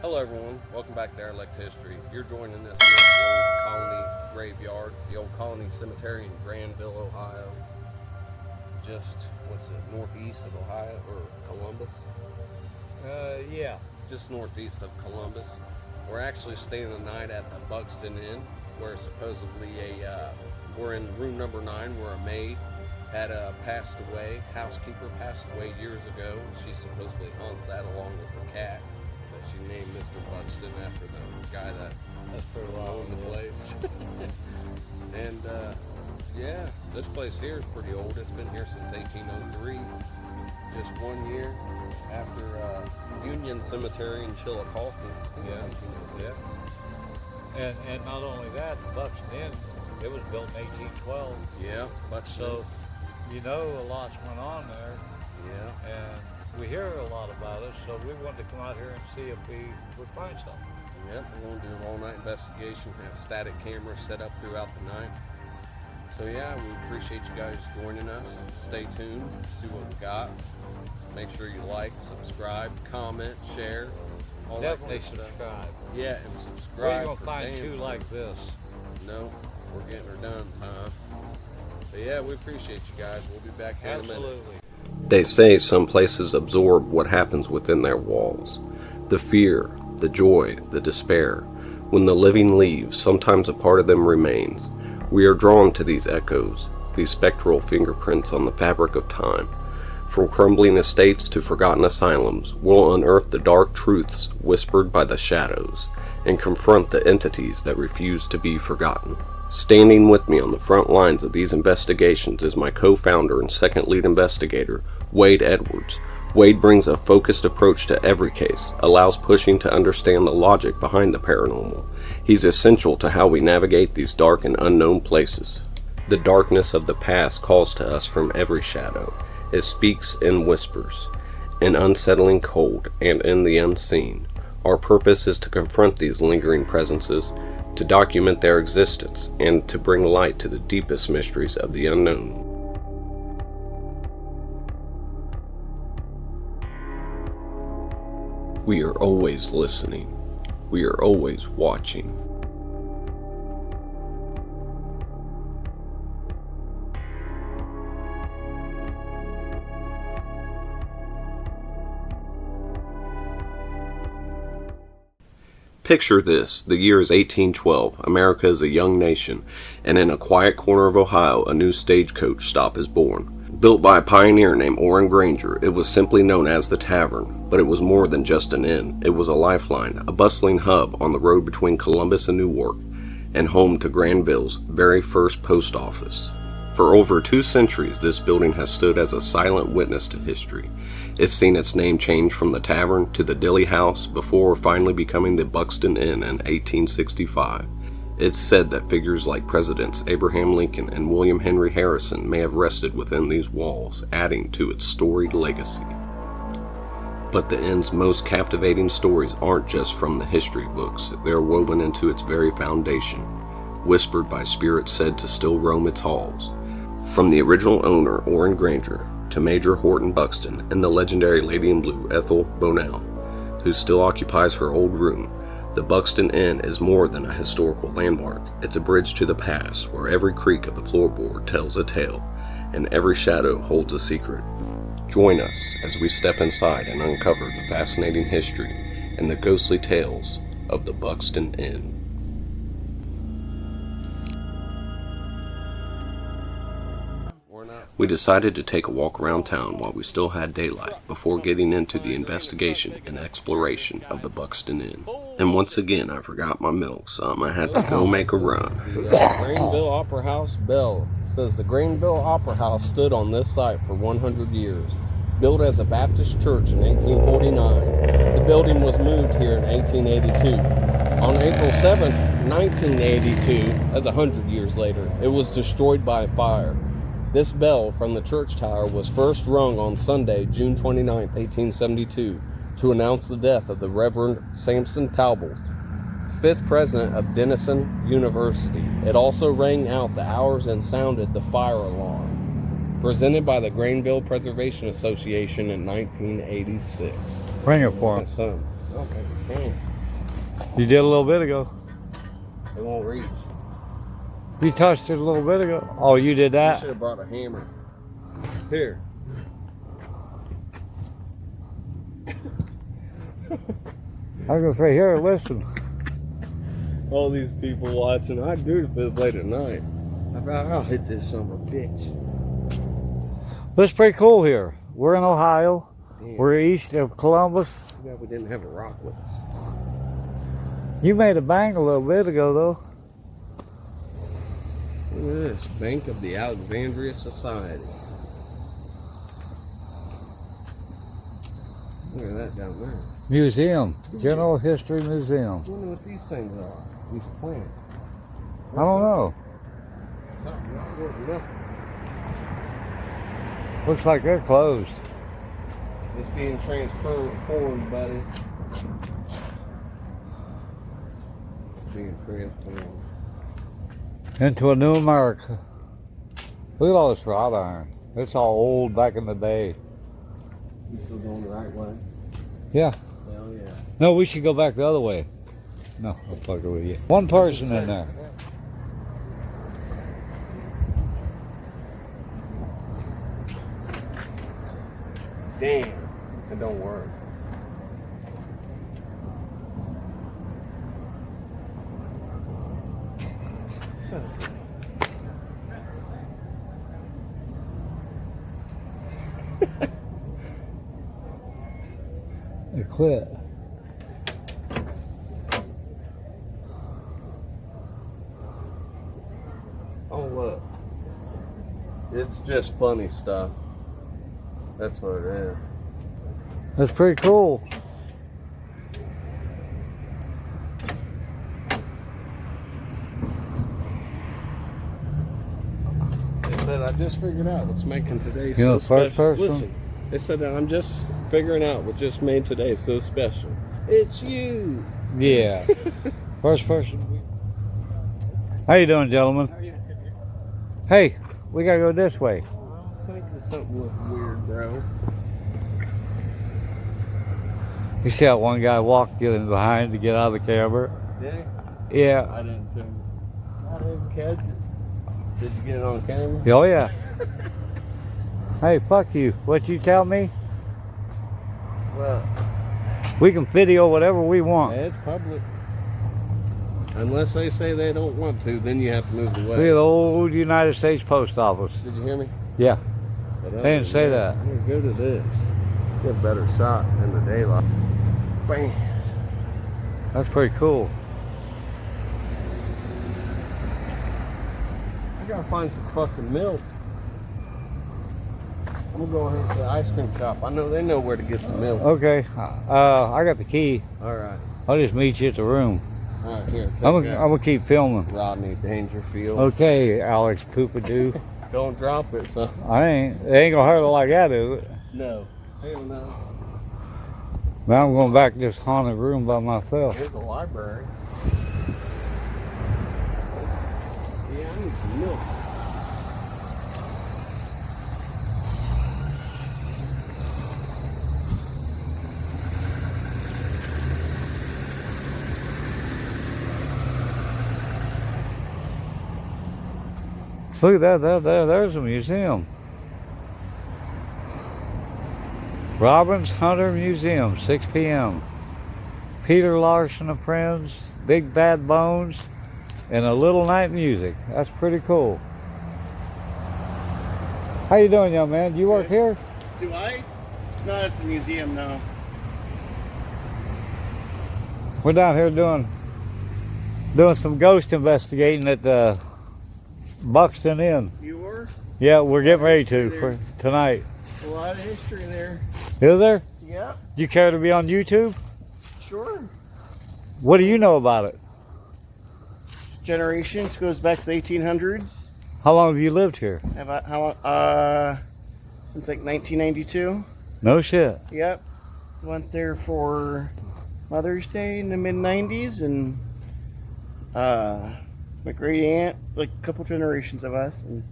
Hello everyone, welcome back to Derelict History. You're joining us here at the old Colony Graveyard, the old Colony Cemetery in Granville, Ohio. Just, northeast of Ohio, or Columbus? Yeah. Just northeast of Columbus. We're actually staying the night at the Buxton Inn, where supposedly we're in room number 9, where a maid had passed away. Housekeeper passed away years ago. She supposedly haunts that along with her cat. She named Mr. Buxton after the guy that owned the place. And yeah, this place here is pretty old. It's been here since 1803. Just 1 year after Union Cemetery in Chillicothe. Yeah. And not only that, the Buxton Inn, it was built in 1812. Yeah, Buxton. So, a lot's went on there. Yeah. And we hear a lot about it, so we wanted to come out here and see if we would find something. Yep, we're going to do an all-night investigation. Have static cameras set up throughout the night. So yeah, we appreciate you guys joining us. Stay tuned, see what we got. Make sure you like, subscribe, comment, share. All Definitely that good subscribe. stuff. Yeah, and subscribe. Where are you going to find two like this? No, we're getting her done, huh? But yeah, we appreciate you guys. We'll be back here in a minute. Absolutely. They say some places absorb what happens within their walls. The fear, the joy, the despair. When the living leave, sometimes a part of them remains. We are drawn to these echoes, these spectral fingerprints on the fabric of time. From crumbling estates to forgotten asylums, we'll unearth the dark truths whispered by the shadows, and confront the entities that refuse to be forgotten. Standing with me on the front lines of these investigations is my co-founder and second lead investigator, Wade Edwards. Wade brings a focused approach to every case, allows pushing to understand the logic behind the paranormal. He's essential to how we navigate these dark and unknown places. The darkness of the past calls to us from every shadow. It speaks in whispers, in unsettling cold, and in the unseen. Our purpose is to confront these lingering presences, to document their existence, and to bring light to the deepest mysteries of the unknown. We are always listening. We are always watching. Picture this, the year is 1812, America is a young nation, and in a quiet corner of Ohio, a new stagecoach stop is born. Built by a pioneer named Orrin Granger, it was simply known as the Tavern, but it was more than just an inn. It was a lifeline, a bustling hub on the road between Columbus and Newark, and home to Granville's very first post office. For over 2 centuries, this building has stood as a silent witness to history. It's seen its name change from the Tavern to the Dilly House before finally becoming the Buxton Inn in 1865. It's said that figures like Presidents Abraham Lincoln and William Henry Harrison may have rested within these walls, adding to its storied legacy. But the inn's most captivating stories aren't just from the history books, they're woven into its very foundation, whispered by spirits said to still roam its halls. From the original owner, Orrin Granger, to Major Horton Buxton and the legendary Lady in Blue, Ethel Bonell, who still occupies her old room, the Buxton Inn is more than a historical landmark. It's a bridge to the past, where every creak of the floorboard tells a tale, and every shadow holds a secret. Join us as we step inside and uncover the fascinating history and the ghostly tales of the Buxton Inn. We decided to take a walk around town while we still had daylight before getting into the investigation and exploration of the Buxton Inn. And once again, I forgot my milk, so I had to go make a run. The Greenville Opera House bell says the Greenville Opera House stood on this site for 100 years. Built as a Baptist church in 1849, the building was moved here in 1882. On April 7, 1982, that's 100 years later, it was destroyed by a fire. This bell from the church tower was first rung on Sunday, June 29, 1872, to announce the death of the Reverend Sampson Talbot, 5th president of Denison University. It also rang out the hours and sounded the fire alarm. Presented by the Granville Preservation Association in 1986. Bring it for him. Okay, damn. You did a little bit ago. It won't reach. You touched it a little bit ago. Oh, you did You that? should have brought a hammer. Here. I was gonna say, here, listen. All these people watching. I'd do it if it was late at night. I'll hit this son of a bitch. But it's pretty cool here. We're in Ohio. Damn. We're east of Columbus. Too bad we didn't have a rock with us. You made a bang a little bit ago, though. Look at this. Bank of the Alexandria Society. Look at that down there. Museum. General History Museum. I wonder what these things are. These plants. I don't know. Something not working up. Looks like they're closed. It's being transformed, buddy. Being transformed. Into a new America. Look at all this wrought iron. It's all old back in the day. You still going the right way? Yeah. Hell yeah. No, we should go back the other way. No, I'll fuck it with you. One person in there. Damn, it don't work. It quit. Oh look, it's just funny stuff. That's what it is. That's pretty cool. They said I just figured out what's making today You know, so first special. person? Listen, they said that I'm just figuring out what just made today so special. It's you. Yeah. First person. How you doing, gentlemen? Hey, we gotta go this way. I was thinking something looked weird, bro. You see that one guy walk getting behind to get out of the camera? Did he? Yeah. I didn't too. I didn't catch it. Did you get it on camera? Oh yeah. Hey, fuck you. What you tell me? Well, We can video whatever we want. it's public. Unless they say they don't want to, then you have to move Look at away. the old United States Post Office. Did you hear me? Yeah. But They didn't say that. I'm gonna go to this. Get a better shot in the daylight. Bam. That's pretty cool. I gotta find some fucking milk. I'm gonna go ahead to the ice cream shop. I know they know where to get some milk. Okay. I got the key. All right. I'll just meet you at the room. All right, here. Take I'm that. gonna keep filming. Rodney Dangerfield. Okay, Alex Poopadoo. Don't drop it, son. It ain't gonna hurt like that, is it? No. Hell no. Now I'm going back to this haunted room by myself. Here's the library. Yeah, I need some milk. Look at that, there's a museum. Robbins Hunter Museum, 6 p.m. Peter Larson and Friends, Big Bad Bones, and a little night music. That's pretty cool. How you doing, young man? Do you work here? Do I? Not at the museum, no. We're down here doing some ghost investigating at the Buxton Inn. You were? Yeah, we're getting ready to for tonight. A lot of history there. Is there? Yep, You care to be on YouTube? sure. What do you know about it? Generations goes back to the 1800s. How long have you lived here? Since like 1992. No shit. Yep. Went there for Mother's Day in the mid 90s, and my great aunt, like a couple generations of us, and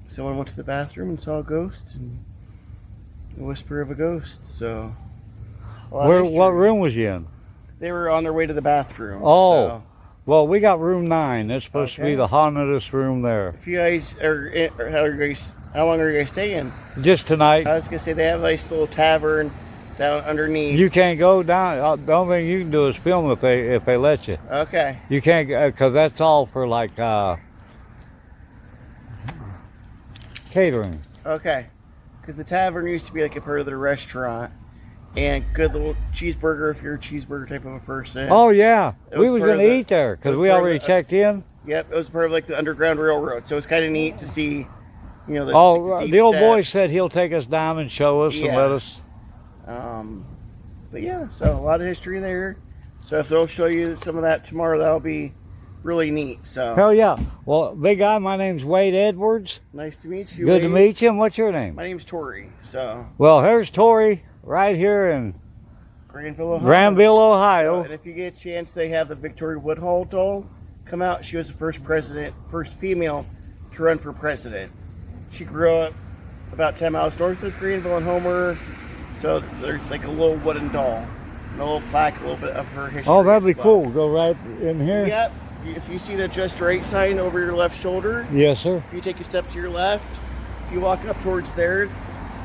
someone went to the bathroom and saw a ghost and a whisper of a ghost. So A lot of Where? history. What room was you in? They were on their way to the bathroom. Oh. So Well, we got room 9. It's supposed to be Okay. the hauntedest room there. if you guys are, or how long are you guys staying? Just tonight. I was gonna say they have a nice little tavern down underneath. You can't go down. The only thing you can do is film if they let you. Okay. You can't, because that's all for like catering. Okay. Because the tavern used to be like a part of the restaurant, and good little cheeseburger if you're a cheeseburger type of a person. Oh yeah, It we was was part of gonna the- eat there it because was we part of already the- checked in. Yep, it was part of like the Underground Railroad, so it's kind of neat to see, you know, Oh, deep the old boy steps. said he'll take us down and show us and Yeah. let us. But yeah, so a lot of history there. So if they'll show you some of that tomorrow, that'll be really neat. So Hell yeah. Well, big guy, my name's Wade Edwards. nice to meet you. Good to Wade. meet you. And what's your name? My name's Tori. So Well, here's Tori right here in Granville, Ohio. Granville, So, Ohio. and if you get a chance, they have the Victoria Woodhull doll come out. She was the first female to run for president. She grew up about 10 miles north of Greenville and Homer. So there's like a little wooden doll, and a little plaque, a little bit of her history. Oh, that'd be as well. cool. Go right in here. Yep. If you see the Just Right sign over your left shoulder, Yes, sir. if you take a step to your left, if you walk up towards there,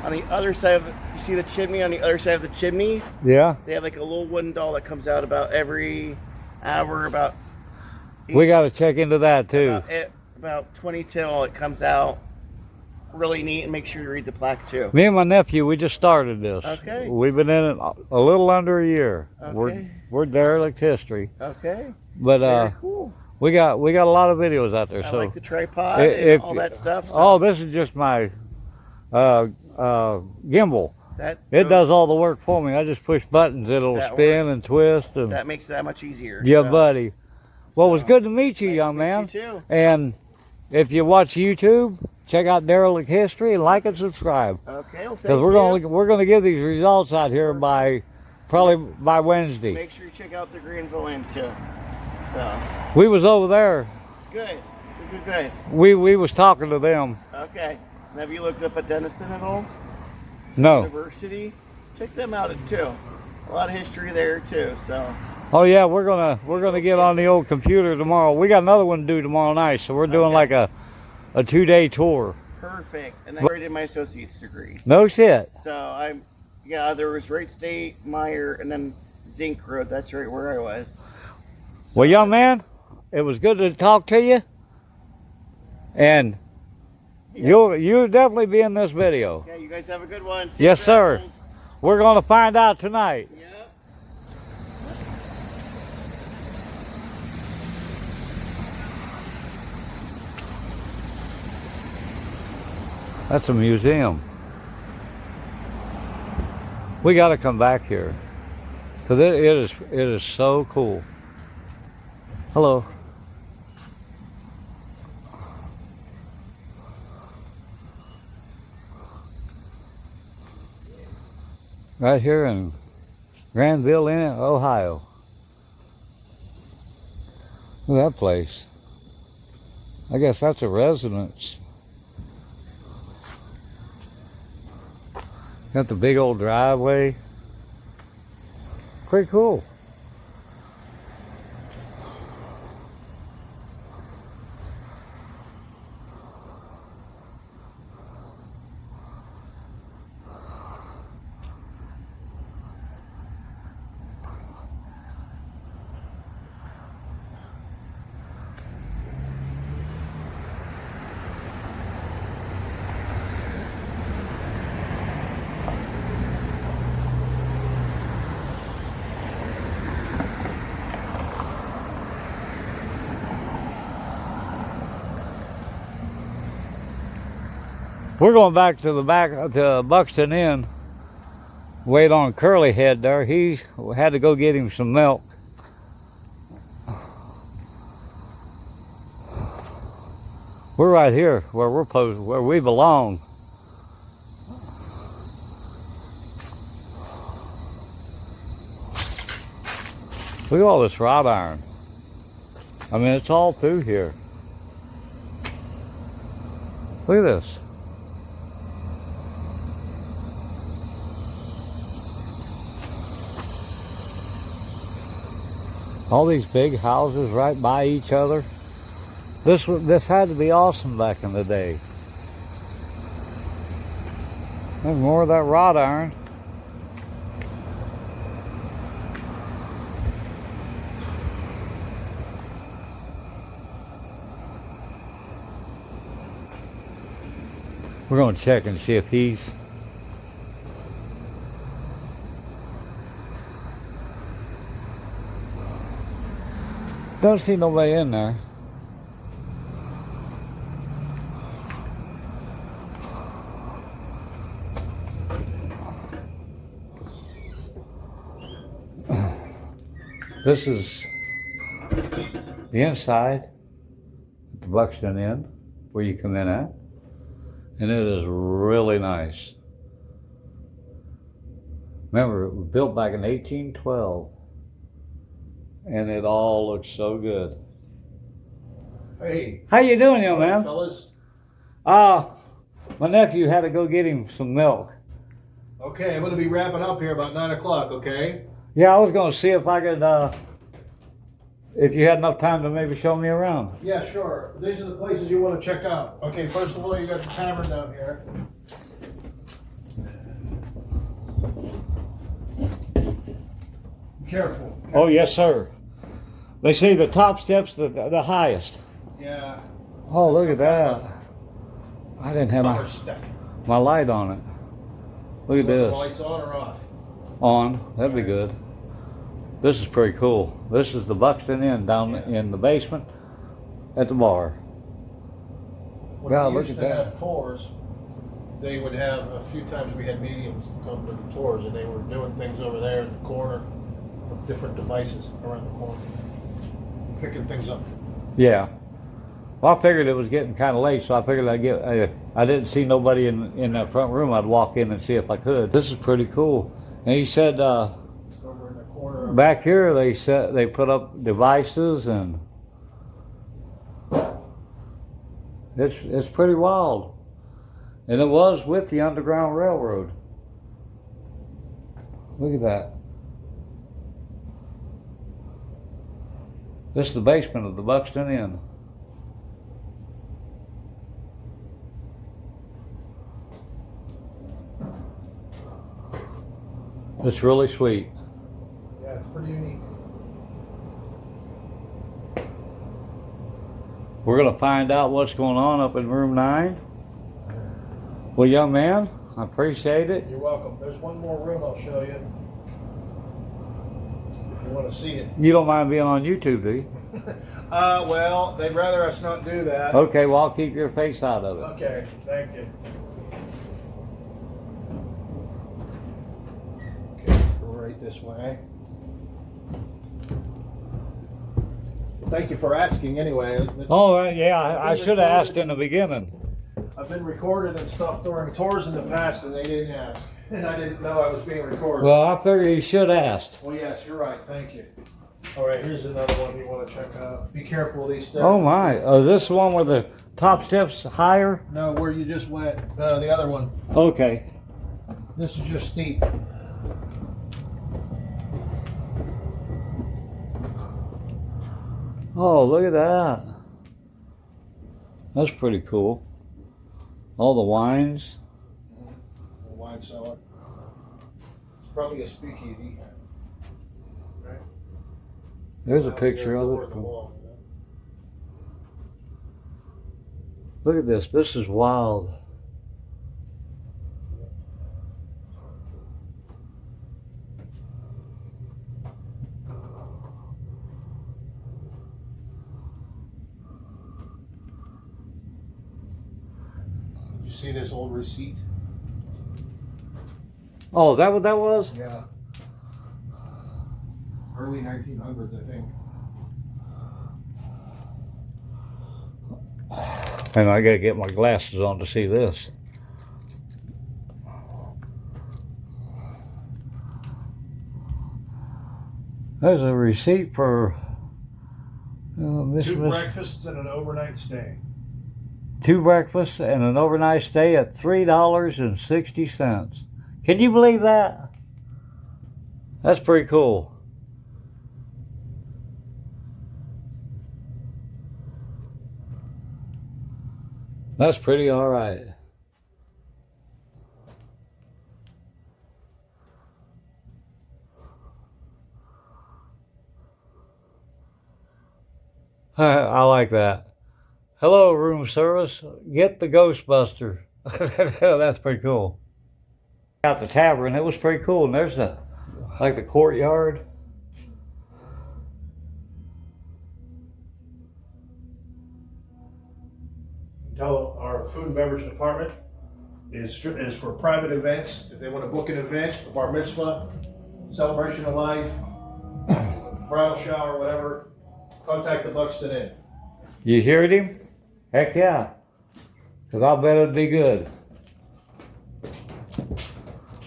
on the other side of you see the chimney. On the other side of the chimney, Yeah. they have like a little wooden doll that comes out about every hour, about We got to check into that too. about 20 till it comes out. Really neat, and make sure you read the plaque too. Me and my nephew, we just started this. Okay. We've been in it a little under a year. Okay. We're derelict history, Okay. but Very cool. we got a lot of videos out there. I So like the tripod if- and all that stuff. So oh, this is just my gimbal. that It does all the work for me. I just push buttons. It'll That spin and twist and That makes it that much easier. yeah, so. buddy. Well, it was So, good to meet you, Nice young to meet man. You too. And if you watch YouTube, check out Derelict History and like and subscribe. Okay. Well, Because we're gonna give these results out here by probably by Wednesday. Make sure you check out the Greenville Inn too. So We was over there. good. Good. We was talking to them. Okay. And have you looked up at Denison at all? No. University. Check them out too. A lot of history there too. So Oh yeah, we're gonna get on the old computer tomorrow. We got another one to do tomorrow night, so we're doing like a 2-day tour. perfect. And I already did my associate's degree. No shit. So there was Wright State, Meyer, and then Zink Road. That's right where I was. Well, young man, it was good to talk to you. And you'll definitely be in this video. Yeah, you guys have a good one. Safe Yes, sir. travels. We're gonna find out tonight. Yep. That's a museum. We got to come back here because it is so cool. Hello. Right here in Granville, Ohio. Look at that place. I guess that's a residence. Got the big old driveway. Pretty cool. We're going back to Buxton Inn. Wait on Curly Head there. He had to go get him some milk. We're right here where where we belong. Look at all this wrought iron. I mean, it's all through here. Look at this. All these big houses right by each other. This had to be awesome back in the day. There's more of that wrought iron. We're going to check and see if he's... Don't see nobody in there. This is the inside, the Buxton Inn, where you come in at. And it is really nice. Remember, it was built back in 1812. And it all looks so good. Hey. How you doing, young man? Fellas. My nephew had to go get him some milk. Okay, I'm going to be wrapping up here about 9 o'clock, okay? Yeah, I was going to see if I could, if you had enough time to maybe show me around. Yeah, sure. These are the places you want to check out. Okay, first of all, you got the tavern down here. Be careful. Oh, yes, sir. They say the top step's the highest. Yeah. Oh, look at that. I didn't have Power step. my light on it. Look at You want the this. lights on or off? On. That'd be good. This is pretty cool. This is the Buxton Inn down in the basement at the bar. When Yeah, we look used at to that. have tours, they would have, a few times we had mediums come to the tours, and they were doing things over there in the corner with different devices around the corner. Picking things up. Yeah. Well, I figured it was getting kind of late, so I figured I didn't see nobody in that front room. I'd walk in and see if I could. This is pretty cool. And he said, Over in the corner of back here they put up devices, and it's pretty wild. And it was with the Underground Railroad. Look at that. This is the basement of the Buxton Inn. It's really sweet. Yeah, it's pretty unique. We're going to find out what's going on up in room 9. Well, young man, I appreciate it. You're welcome. There's one more room I'll show you. If you want to see it. You don't mind being on YouTube, do you? Well, they'd rather us not do that. Okay, well, I'll keep your face out of it. Okay, thank you. Okay, go right this way. Thank you for asking anyway. Oh, yeah, I should have asked in the beginning. I've been recorded and stuff during tours in the past, and they didn't ask. And I didn't know I was being recorded. Well, I figure you should have asked. Well, yes, you're right. Thank you. All right, here's another one you want to check out. Be careful of these steps. Oh, my. Oh, this one where the top step's higher? No, where you just went. The other one. Okay. This is just steep. Oh, look at that. That's pretty cool. All the wines. The wine cellar. It's probably a speakeasy. Right? There's a That's picture the of door it. the wall, you know? Look at this. This is wild. Did you see this old receipt? Oh, that what that was? Yeah. Early 1900s, I think. And I gotta get my glasses on to see this. There's a receipt for Miss 2 breakfasts and an overnight stay. 2 breakfasts and an overnight stay at $3.60. Can you believe that? That's pretty cool. That's pretty all right. I like that. Hello, room service. Get the Ghostbuster. That's pretty cool. Out the tavern, it was pretty cool. And there's the courtyard. Tell our food and beverage department is for private events. If they want to book an event, a bar mitzvah, celebration of life, bridal shower, whatever, contact the Buxton Inn. You heard him? Heck yeah. Because I'll bet it'd be good.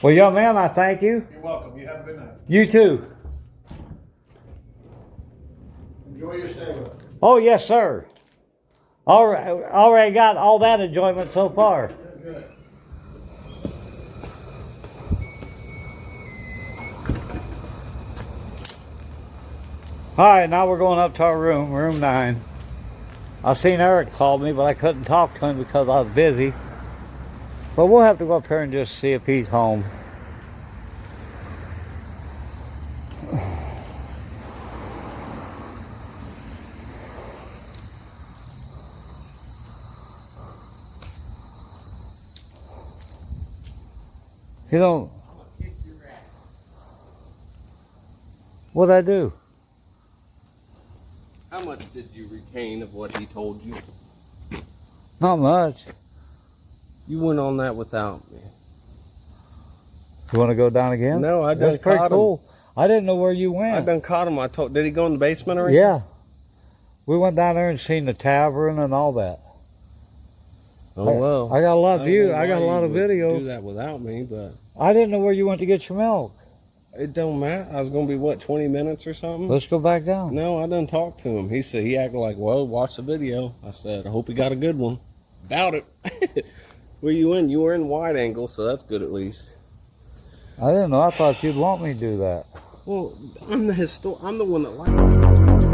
Well, young man, I thank you. You're welcome. You have a good night. You too. Enjoy your stay with us. Oh, yes, sir. Already got all that enjoyment so far. Good. All right, now we're going up to our room, room 9. I seen Eric called me, but I couldn't talk to him because I was busy. But we'll have to go up here and just see if he's home. You don't. What'd I do? How much did you retain of what he told you? Not much. You went on that without me. You want to go down again? No, I done That's pretty caught him. cool. I didn't know where you went. I done caught him. Did he go in the basement or anything? Yeah. We went down there and seen the tavern and all that. Oh well. I got a lot of don't views. know I got a why lot you of would videos. Do that without me, but I didn't know where you went to get your milk. it don't matter. I was gonna be what, 20 minutes or something. Let's go back down. No, I done talked to him. He said he acted like, well, watch the video. I said, I hope he got a good one. Doubt it. Where you in? You were in wide angle, so that's good at least. I didn't know. I thought you'd want me to do that. Well, I'm the one that likes.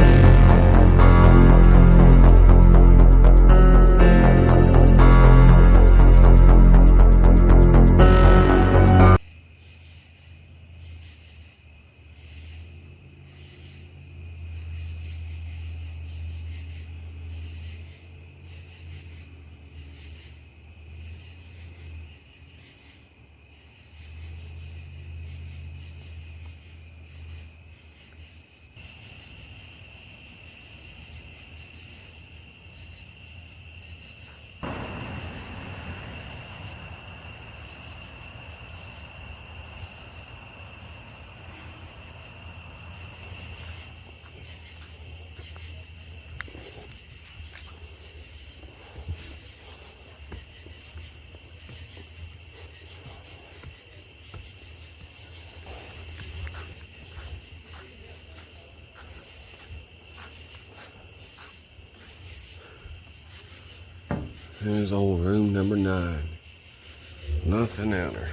There's old room number 9. Nothing out there.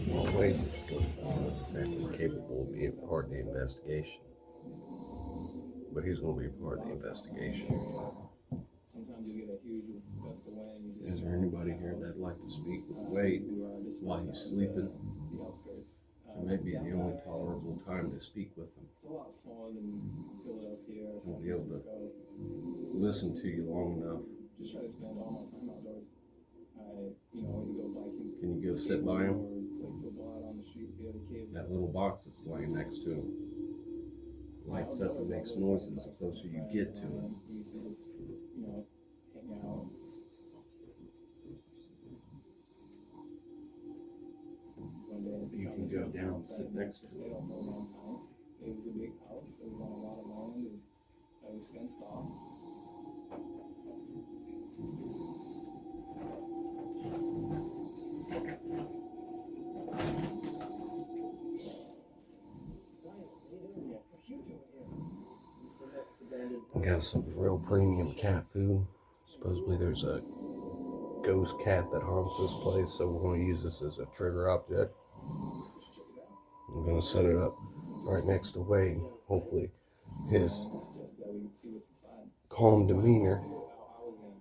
Well, Wade's asleep. Not exactly capable of being part of the investigation. But he's going to be part of the investigation. Sometimes you get a huge gust of wind. Is there anybody here that'd like to speak with Wade while he's sleeping? The outskirts. It may be the only tolerable time to speak with him. It's a lot smaller than Philadelphia or San Won't be able to Francisco. listen to you long enough. Just try to spend all my time outdoors. You know, when you go biking. Can you go sit by him? Or play football out on the street with the other kids. That little box that's laying next to him lights up and makes noises the closer you get to it. You used to just, you know, hang out. One day You can go down and sit next to it. It was a big house. It was on a lot of land. It was fenced off. We got some real premium cat food. Supposedly there's a ghost cat that haunts this place, so we're going to use this as a trigger object. I'm going to set it up right next to Wade. Hopefully his calm demeanor,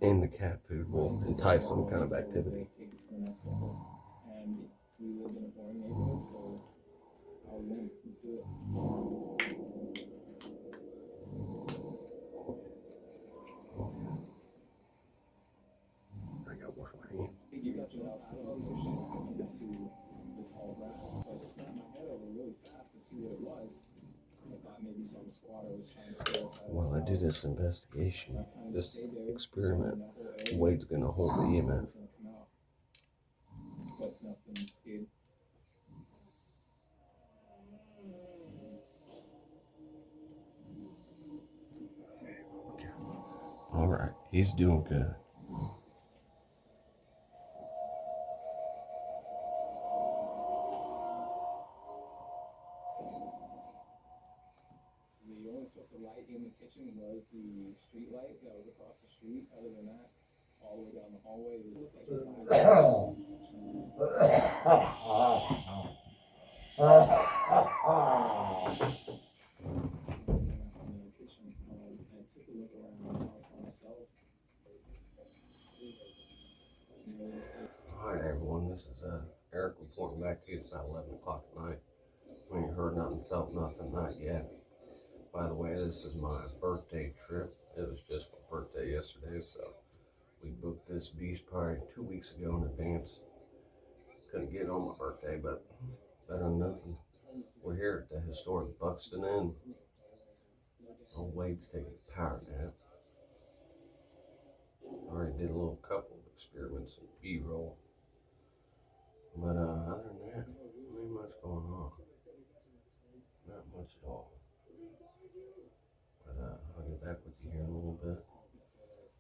and the cat food will entice some kind of activity. Take it to the next level. And we lived in a boring neighborhood, so I was in. Let's do it. I gotta wash my hands. You got your house, but these are shapes that into the tall grass. So I snapped my head over really fast to see what it was. I thought maybe some squatter was trying to steal us out of While I do his house. this investigation, I kinda this stayed there, experiment, surrounding that whole area. Wade's gonna hold the Something EMF. was gonna come out. But nothing did. All right, he's doing good. The only source of light in the kitchen was the street light that was across the street. Other than that, all the way down the hallway, it was like a in the kitchen. I took a look around the house by myself. All right, everyone, this is Eric reporting back to you. It's about 11 o'clock at night. We ain't heard nothing, felt nothing, not yet. By the way, this is my birthday trip. It was just my birthday yesterday, so we booked this beast probably 2 weeks ago in advance. Couldn't get on my birthday, but better than nothing. We're here at the historic Buxton Inn. Old Wade's taking a power nap. Already did a little couple of experiments in B-roll. But other than that, ain't much going on. Not much at all. But I'll get back with you here in a little bit.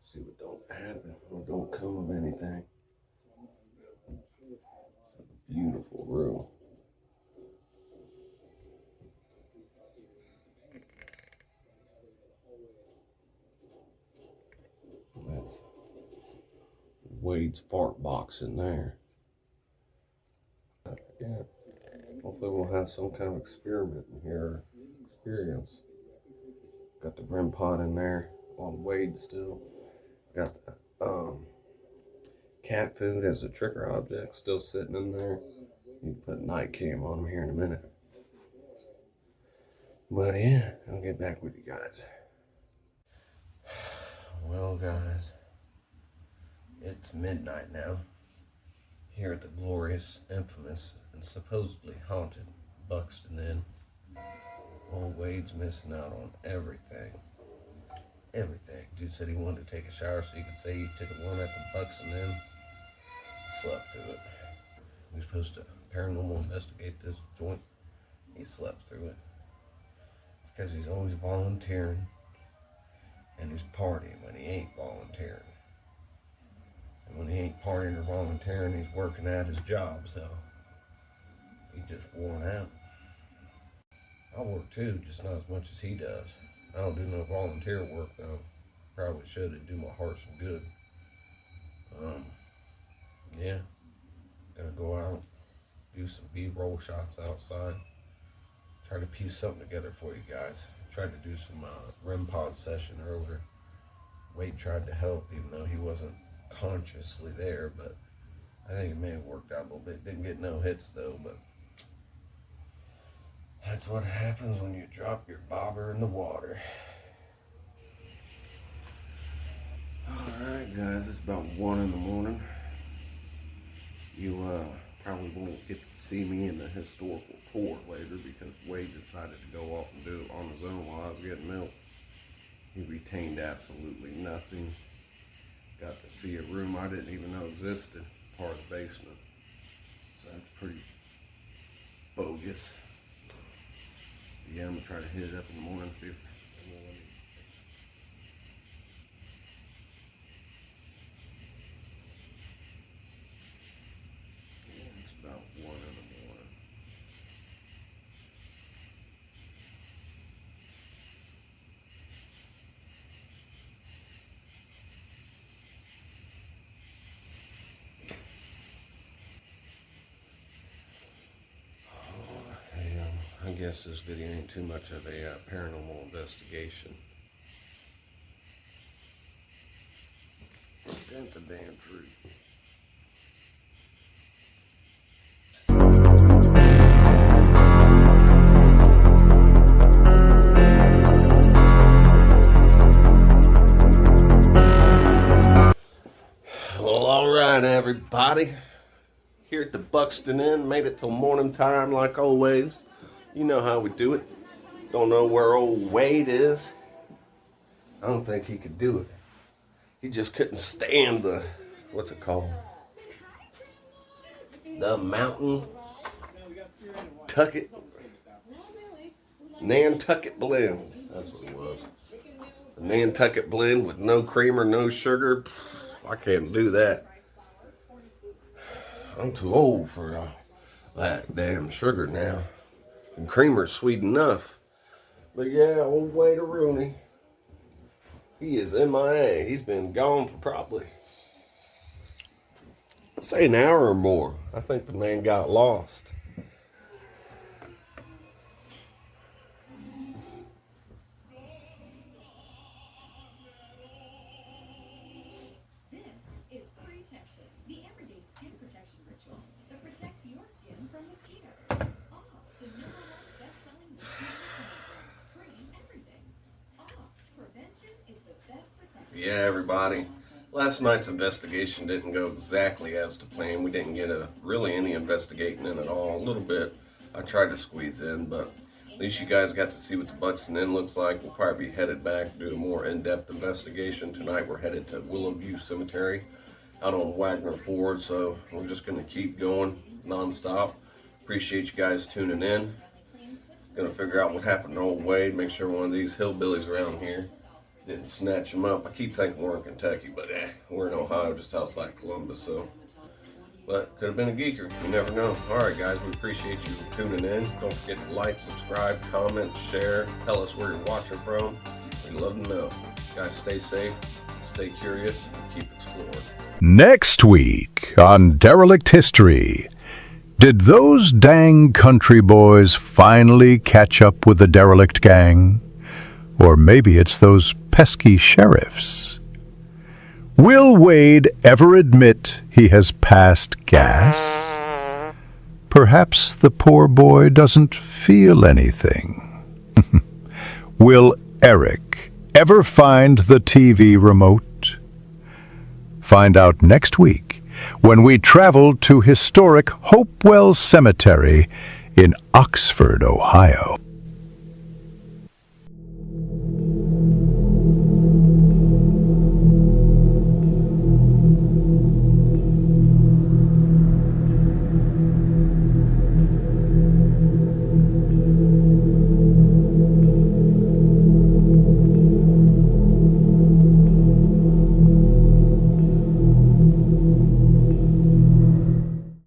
See what don't happen or don't come of anything. It's a beautiful room. That's Wade's fart box in there. Yeah. Hopefully we'll have some kind of experiment in here. Experience. Got the brim pot in there on Wade still. Got the cat food as a trigger object still sitting in there. You can put night cam on him here in a minute. But yeah, I'll get back with you guys. Well, guys, it's midnight now. Here at the glorious, infamous, and supposedly haunted Buxton Inn. Old Wade's missing out on everything. Everything. Dude said he wanted to take a shower so he could say he took a one at the Buxton Inn. Slept through it. He was supposed to paranormal investigate this joint. He slept through it. It's because he's always volunteering. And he's partying when he ain't volunteering. And when he ain't partying or volunteering, he's working at his job, so he's just worn out. I work too, just not as much as he does. I don't do no volunteer work though. Probably should. It'd do my heart some good. Yeah. Gonna go out, do some B-roll shots outside. Try to piece something together for you guys. Tried to do some REM pod session earlier. Wade tried to help even though he wasn't consciously there, but I think it may have worked out a little bit. Didn't get no hits though, but that's what happens when you drop your bobber in the water. Alright guys, it's about 1 in the morning. You probably won't get to see me in the historical tour later because Wade decided to go off and do it on his own while I was getting milk. He retained absolutely nothing. Got to see a room I didn't even know existed, part of the basement. So that's pretty bogus. But yeah, I'm gonna try to hit it up in the morning and see if anyone will let me. Yeah, it's about 1 in the morning. I guess this video ain't too much of a paranormal investigation. ain't the damn truth. Well, all right, everybody. Here at the Buxton Inn, made it till morning time like always. You know how we do it. Don't know where old Wade is. I don't think he could do it. He just couldn't stand the, what's it called? The Mountain Tucket, Nantucket blend. That's what it was. The Nantucket blend with no creamer, no sugar. I can't do that. I'm too old for that damn sugar now. And creamer's sweet enough. But yeah, old Wade Rooney. He is MIA. He's been gone for probably, let's say, an hour or more. I think the man got lost. This is Protection, the everyday skin protection ritual that protects your skin from mosquitoes. The #1 best-selling mosquito cream, everything. Prevention is the best protection. Yeah, everybody. Last night's investigation didn't go exactly as to plan. We didn't get really any investigating in at all. A little bit. I tried to squeeze in, but at least you guys got to see what the Buxton Inn looks like. We'll probably be headed back to do a more in-depth investigation. Tonight we're headed to Willowview Cemetery out on Wagner Ford, so we're just going to keep going non-stop. Appreciate you guys tuning in. Gonna figure out what happened to old Wade, make sure one of these hillbillies around here didn't snatch him up. I keep thinking we're in Kentucky, but we're in Ohio, just outside Columbus, so. But could have been a geeker, you never know. All right, guys, we appreciate you tuning in. Don't forget to like, subscribe, comment, share, tell us where you're watching from. We'd love to know. Guys, stay safe, stay curious, and keep exploring. Next week on Derelict History, did those dang country boys finally catch up with the derelict gang? Or maybe it's those pesky sheriffs. Will Wade ever admit he has passed gas? Perhaps the poor boy doesn't feel anything. Will Eric ever find the TV remote? Find out next week when we travel to historic Hopewell Cemetery in Oxford, Ohio.